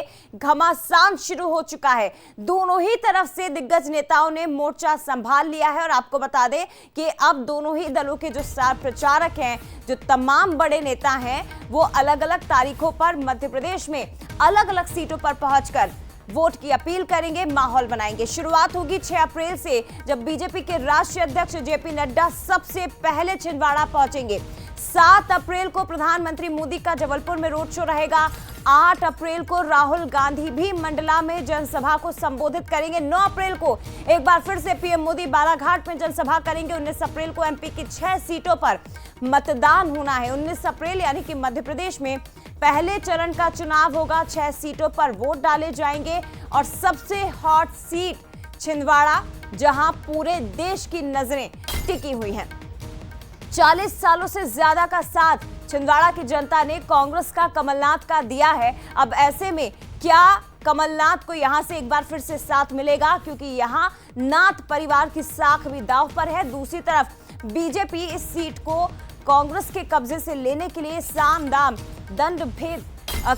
लिए घमासान शुरू हो चुका है। दोनों ही तरफ से दिग्गज नेताओं ने मोर्चा संभाल लिया है और आपको बता दें कि अब दोनों ही दलों के जो स्टार प्रचारक हैं, जो तमाम बड़े नेता हैं, वो अलग अलग तारीखों पर मध्य प्रदेश में अलग अलग सीटों पर पहुंचकर वोट की अपील करेंगे, माहौल बनाएंगे। शुरुआत होगी 6 अप्रैल से, जब बीजेपी के राष्ट्रीय अध्यक्ष जेपी नड्डा सबसे पहले छिंदवाड़ा पहुंचेंगे। 7 अप्रैल को प्रधानमंत्री मोदी का जबलपुर में रोड शो रहेगा। 8 अप्रैल को राहुल गांधी भी मंडला में जनसभा को संबोधित करेंगे। 9 अप्रैल को एक बार फिर से पीएम मोदी बालाघाट में जनसभा करेंगे। 19 अप्रैल को एमपी की 6 सीटों पर मतदान होना है। 19 अप्रैल यानी कि मध्य प्रदेश में पहले चरण का चुनाव होगा। 6 सीटों पर वोट डाले जाएंगे और सबसे हॉट सीट छिंदवाड़ा, जहां पूरे देश की नजरें टिकी हुई हैं। 40 सालों से ज्यादा का साथ छिंदवाड़ा की जनता ने कांग्रेस का, कमलनाथ का दिया है। अब ऐसे में क्या कमलनाथ को यहां से एक बार फिर से साथ मिलेगा, क्योंकि यहां नाथ परिवार की साख भी दांव पर है। दूसरी तरफ बीजेपी इस सीट को कांग्रेस के कब्जे से लेने के लिए साम दाम दंड भेद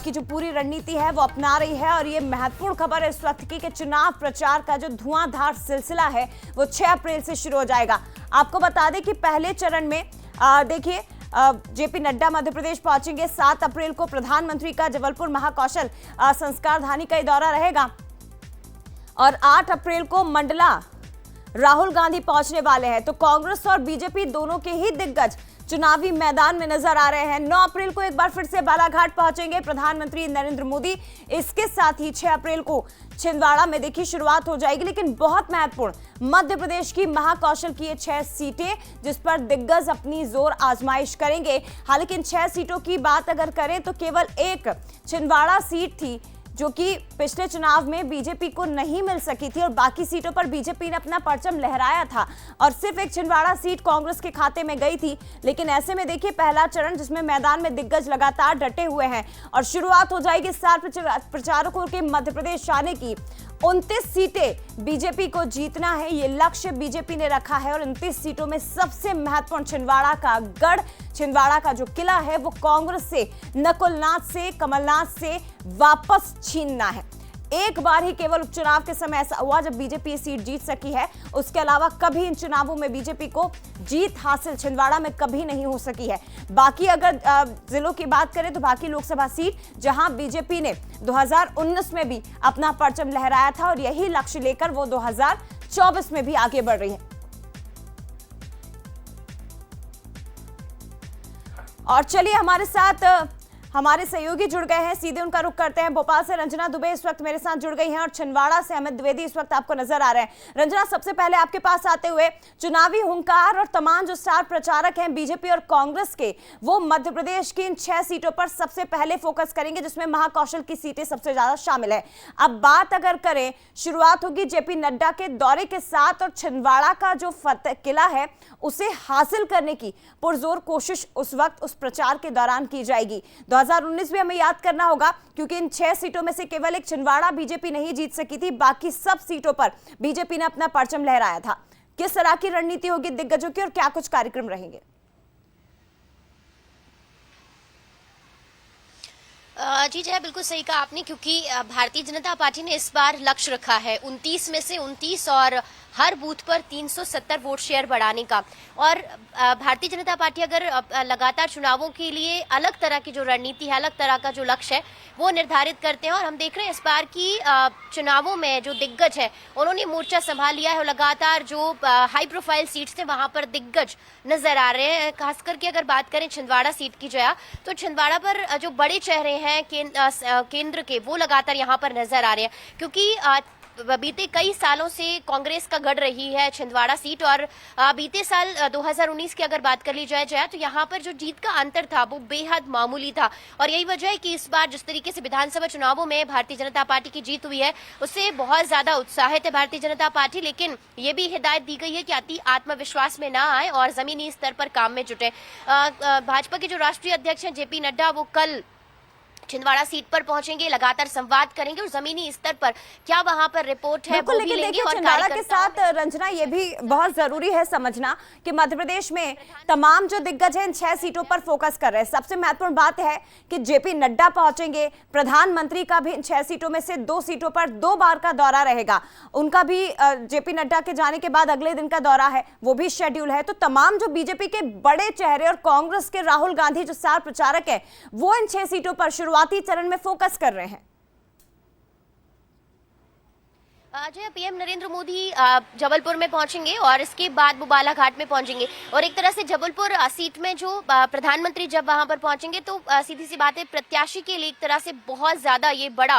की जो पूरी रणनीति है वो अपना रही है। और ये महत्वपूर्ण खबर है इस वक्त की कि चुनाव प्रचार का जो धुआंधार सिलसिला है वो 6 अप्रैल से शुरू हो जाएगा। आपको बता दें कि पहले चरण में देखिए जेपी नड्डा मध्य प्रदेश पहुंचेंगे। 7 अप्रैल को प्रधानमंत्री का जबलपुर महाकौशल संस्कार धानी का दौरा रहेगा और 8 अप्रैल को मंडला राहुल गांधी पहुंचने वाले हैं। तो कांग्रेस और बीजेपी दोनों के ही दिग्गज चुनावी मैदान में नजर आ रहे हैं। 9 अप्रैल को एक बार फिर से बालाघाट पहुंचेंगे प्रधानमंत्री नरेंद्र मोदी। इसके साथ ही 6 अप्रैल को छिंदवाड़ा में देखिए शुरुआत हो जाएगी। लेकिन बहुत महत्वपूर्ण मध्य प्रदेश की महाकौशल की ये 6 सीटें, जिस पर दिग्गज अपनी जोर आजमाइश करेंगे। हालांकि इन 6 सीटों की बात अगर करें तो केवल एक छिंदवाड़ा सीट थी जो कि पिछले चुनाव में बीजेपी को नहीं मिल सकी थी और बाकी सीटों पर बीजेपी ने अपना परचम लहराया था और सिर्फ एक छिंदवाड़ा सीट कांग्रेस के खाते में गई थी। लेकिन ऐसे में देखिए पहला चरण जिसमें मैदान में दिग्गज लगातार डटे हुए हैं और शुरुआत हो जाएगी स्टार प्रचारकों के मध्य प्रदेश आने की। 29 सीटें बीजेपी को जीतना है, ये लक्ष्य बीजेपी ने रखा है और 29 सीटों में सबसे महत्वपूर्ण छिंदवाड़ा का गढ़, छिंदवाड़ा का जो किला है वो कांग्रेस से, नकुलनाथ से, कमलनाथ से वापस छीनना है। एक बार ही केवल उपचुनाव के समय ऐसा हुआ जब बीजेपी सीट जीत सकी है। उसके अलावा कभी इन चुनावों में बीजेपी को जीत हासिल छिंदवाड़ा में कभी नहीं हो सकी है। बाकी अगर जिलों की बात करें तो बाकी लोकसभा सीट जहां बीजेपी ने 2019 में भी अपना परचम लहराया था और यही लक्ष्य लेकर वो 2024 में भी आगे बढ़ रही है। और चलिए हमारे साथ हमारे सहयोगी जुड़ गए हैं, सीधे उनका रुख करते हैं। भोपाल से रंजना दुबे इस वक्त मेरे साथ जुड़ गई हैं और छिंदवाड़ा से अमित द्विवेदी इस वक्त आपको नजर आ रहे हैं। रंजना, सबसे पहले आपके पास आते हुए चुनावी हुंकार और तमाम जो स्टार प्रचारक हैं बीजेपी और कांग्रेस के, वो मध्य प्रदेश की इन 6 सीटों पर सबसे पहले फोकस करेंगे जिसमें महाकौशल की सीटें सबसे ज्यादा शामिल है। अब बात अगर करें, शुरुआत होगी जेपी नड्डा के दौरे के साथ और छिंदवाड़ा का जो फतेह किला है उसे हासिल करने की पुरजोर कोशिश उस वक्त उस प्रचार के दौरान की जाएगी। 2019 भी हमें याद करना होगा क्योंकि इन 6 सीटों में से केवल एक छिंदवाड़ा बीजेपी नहीं जीत सकी थी, बाकी सब सीटों पर बीजेपी ने अपना परचम लहराया था। किस तरह की रणनीति होगी दिग्गजों की और क्या कुछ कार्यक्रम रहेंगे? जी जय, बिल्कुल सही कहा आपने, क्योंकि भारतीय जनता पार्टी ने इस बार लक्ष्य रखा है 29 में से 29 और हर बूथ पर 370 वोट शेयर बढ़ाने का। और भारतीय जनता पार्टी अगर लगातार चुनावों के लिए अलग तरह की जो रणनीति है, अलग तरह का जो लक्ष्य है वो निर्धारित करते हैं। और हम देख रहे हैं इस बार की चुनावों में जो दिग्गज है उन्होंने मोर्चा संभाल लिया है और लगातार जो हाई प्रोफाइल सीट्स थे वहां पर दिग्गज नजर आ रहे हैं। खास करके अगर बात करें छिंदवाड़ा सीट की जो तो छिंदवाड़ा पर जो बड़े चेहरे हैं केंद्र के, वो लगातार यहाँ पर नजर आ रहे हैं, क्योंकि बीते कई सालों से कांग्रेस का गढ़ रही है छिंदवाड़ा सीट। और बीते साल 2019 की अगर बात कर ली जाए तो यहाँ पर जो जीत का अंतर था वो बेहद मामूली था। और यही वजह है कि इस बार जिस तरीके से विधानसभा चुनावों में भारतीय जनता पार्टी की जीत हुई है उससे बहुत ज्यादा उत्साहित है भारतीय जनता पार्टी। लेकिन ये भी हिदायत दी गई है कि अति आत्मविश्वास में ना आए और जमीनी स्तर पर काम में जुटे। भाजपा के जो राष्ट्रीय अध्यक्ष हैं जेपी नड्डा, वो कल छिंदवाड़ा सीट पर पहुंचेंगे, लगातार संवाद करेंगे और जमीनी स्तर पर क्या वहां पर रिपोर्ट है वो भी लेंगे। और छिंदवाड़ा के साथ रंजना, ये भी बहुत जरूरी है समझना कि मध्य प्रदेश में तमाम जो दिग्गज हैं इन 6 सीटों पर फोकस कर रहे हैं। सबसे महत्वपूर्ण बात है कि जेपी नड्डा पहुंचेंगे, प्रधानमंत्री का भी इन 6 सीटों में से 2 सीटों पर 2 बार का दौरा रहेगा। उनका भी जेपी नड्डा के जाने के बाद अगले दिन का दौरा है, वो भी शेड्यूल है। तो तमाम जो बीजेपी के बड़े चेहरे और कांग्रेस के राहुल गांधी जो स्टार प्रचारक है, वो इन 6 सीटों पर शुरुआती चरण में फोकस कर रहे हैं। आज पीएम नरेंद्र मोदी जबलपुर में पहुंचेंगे और इसके बाद वो बालाघाट में पहुंचेंगे। और एक तरह से जबलपुर सीट में जो प्रधानमंत्री जब वहां पर पहुंचेंगे तो सीधी सी बात है, प्रत्याशी के लिए एक तरह से बहुत ज्यादा ये बड़ा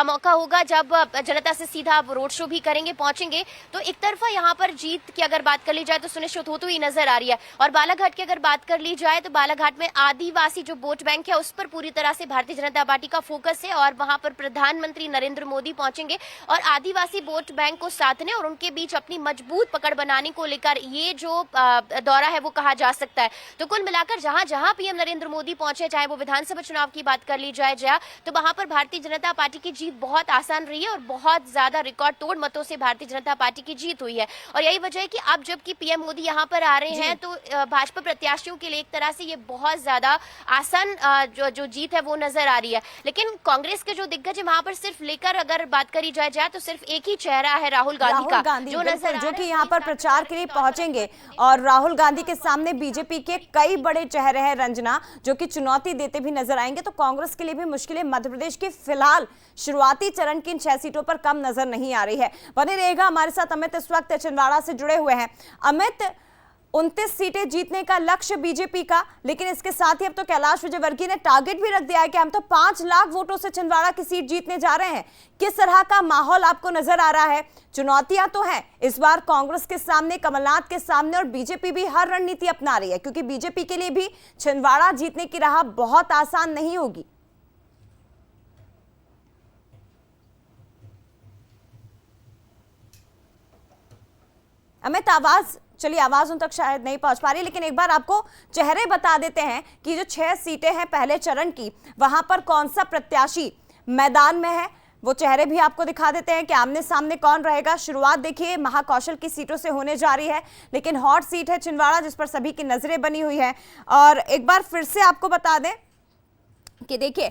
मौका होगा जब जनता से सीधा रोड शो भी करेंगे, पहुंचेंगे। तो एक तरफा यहाँ पर जीत की अगर बात कर ली जाए तो सुनिश्चित होती हुई नजर आ रही है। और बालाघाट की अगर बात कर ली जाए तो बालाघाट में आदिवासी जो वोट बैंक है उस पर पूरी तरह से भारतीय जनता पार्टी का फोकस है और वहां पर प्रधानमंत्री नरेंद्र मोदी पहुंचेंगे और आदिवासी वोट बैंक को साधने और उनके बीच अपनी मजबूत पकड़ बनाने को लेकर ये जो दौरा है वो कहा जा सकता है। तो कुल मिलाकर जहां जहां पीएम नरेंद्र मोदी पहुंचे, चाहे वो विधानसभा चुनाव की बात कर ली जाए तो वहां पर भारतीय जनता पार्टी की जीत बहुत आसान रही है और बहुत ज्यादा रिकॉर्ड तोड़ मतों से भारतीय जनता पार्टी की जीत हुई है। और यही वजह है कि अब जबकि पीएम मोदी यहाँ पर आ रहे हैं तो भाजपा प्रत्याशियों के लिए एक तरह से ये बहुत ज्यादा आसान जो जीत है वो नजर आ रही है। लेकिन कांग्रेस के जो दिग्गज है वहां पर सिर्फ लेकर अगर बात करी जाए तो सिर्फ एक ही चेहरा है राहुल गांधी का, जो नजर जो कि यहाँ पर प्रचार के लिए पहुंचेंगे। और राहुल गांधी के सामने बीजेपी के कई बड़े चेहरे हैं रंजना, जो कि चुनौती देते भी नजर आएंगे। तो कांग्रेस के लिए भी मुश्किलें मध्य प्रदेश की फिलहाल शुरुआती चरण की इन 6 सीटों पर कम नजर नहीं आ रही है। बने रहेगा हमारे साथ अमित इस वक्त छिंदवाड़ा से जुड़े हुए हैं। अमित, 29 सीटें जीतने का लक्ष्य बीजेपी का, लेकिन इसके साथ ही अब तो कैलाश विजयवर्गीय ने टारगेट भी रख दिया है कि हम तो 5 लाख वोटों से छिंदवाड़ा की सीट जीतने जा रहे हैं। किस तरह का माहौल आपको नजर आ रहा है? चुनौतियां तो हैं इस बार कांग्रेस के सामने, कमलनाथ के सामने, और बीजेपी भी हर रणनीति अपना रही है क्योंकि बीजेपी के लिए भी छिंदवाड़ा जीतने की राह बहुत आसान नहीं होगी। अमित, आवाज उन तक शायद नहीं पहुंच पा रही, लेकिन एक बार आपको चेहरे बता देते हैं कि जो 6 सीटें हैं पहले चरण की, वहां पर कौन सा प्रत्याशी मैदान में है। वो चेहरे भी आपको दिखा देते हैं कि आमने सामने कौन रहेगा। शुरुआत देखिए महाकौशल की सीटों से होने जा रही है, लेकिन हॉट सीट है छिंदवाड़ा जिस पर सभी की नजरें बनी हुई है। और एक बार फिर से आपको बता दें कि देखिए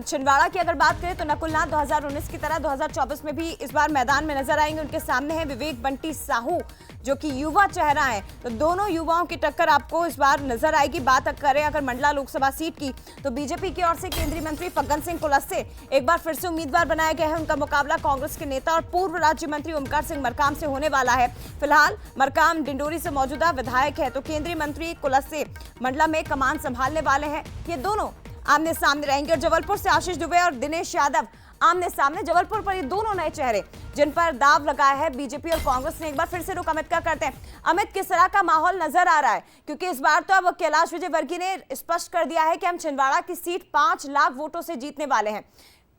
छिंदवाड़ा की अगर बात करें तो नकुलनाथ 2019 की तरह 2024 में भी इस बार मैदान में नजर आएंगे। उनके सामने है विवेक बंटी साहू जो कि युवा चेहरा है। तो दोनों युवाओं की टक्कर आपको इस बार नजर आएगी। बात करें अगर मंडला लोकसभा सीट की तो बीजेपी की ओर से केंद्रीय मंत्री फग्गन सिंह कुलस्ते एक बार फिर से उम्मीदवार बनाए गए हैं। उनका मुकाबला कांग्रेस के नेता और पूर्व राज्य मंत्री ओमकार सिंह मरकाम से होने वाला है। फिलहाल मरकाम डिंडोरी से मौजूदा विधायक है, तो केंद्रीय मंत्री कुलस्ते मंडला में कमान संभालने वाले हैं। ये दोनों आमने सामने रहेंगे। और जबलपुर से आशीष दुबे और दिनेश यादव आमने सामने। जबलपुर पर ये दोनों नए चेहरे जिन पर दाव लगाया है बीजेपी और कांग्रेस ने। एक बार फिर से रुक अमित का करते हैं। अमित, किस तरह का माहौल नजर आ रहा है? क्योंकि इस बार तो अब कैलाश विजयवर्गीय ने स्पष्ट कर दिया है कि हम छिंदवाड़ा की सीट 5 लाख वोटों से जीतने वाले हैं।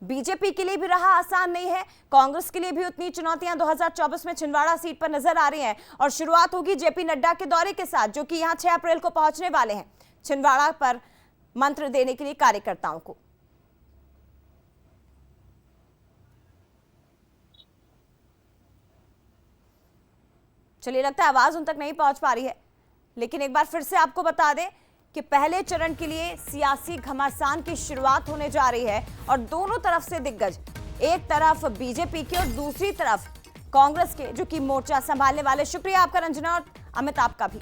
बीजेपी के लिए भी राह आसान नहीं है, कांग्रेस के लिए भी उतनी चुनौतियां 2024 में छिंदवाड़ा सीट पर नजर आ रही हैं। और शुरुआत होगी जेपी नड्डा के दौरे के साथ, जो कि यहाँ 6 अप्रैल को पहुंचने वाले हैं छिंदवाड़ा पर मंत्र देने के लिए कार्यकर्ताओं को। चलिए, लगता है आवाज उन तक नहीं पहुंच पा रही है, लेकिन एक बार फिर से आपको बता दें कि पहले चरण के लिए सियासी घमासान की शुरुआत होने जा रही है और दोनों तरफ से दिग्गज, एक तरफ बीजेपी के और दूसरी तरफ कांग्रेस के, जो कि मोर्चा संभालने वाले। शुक्रिया आपका रंजना और अमित, आपका भी।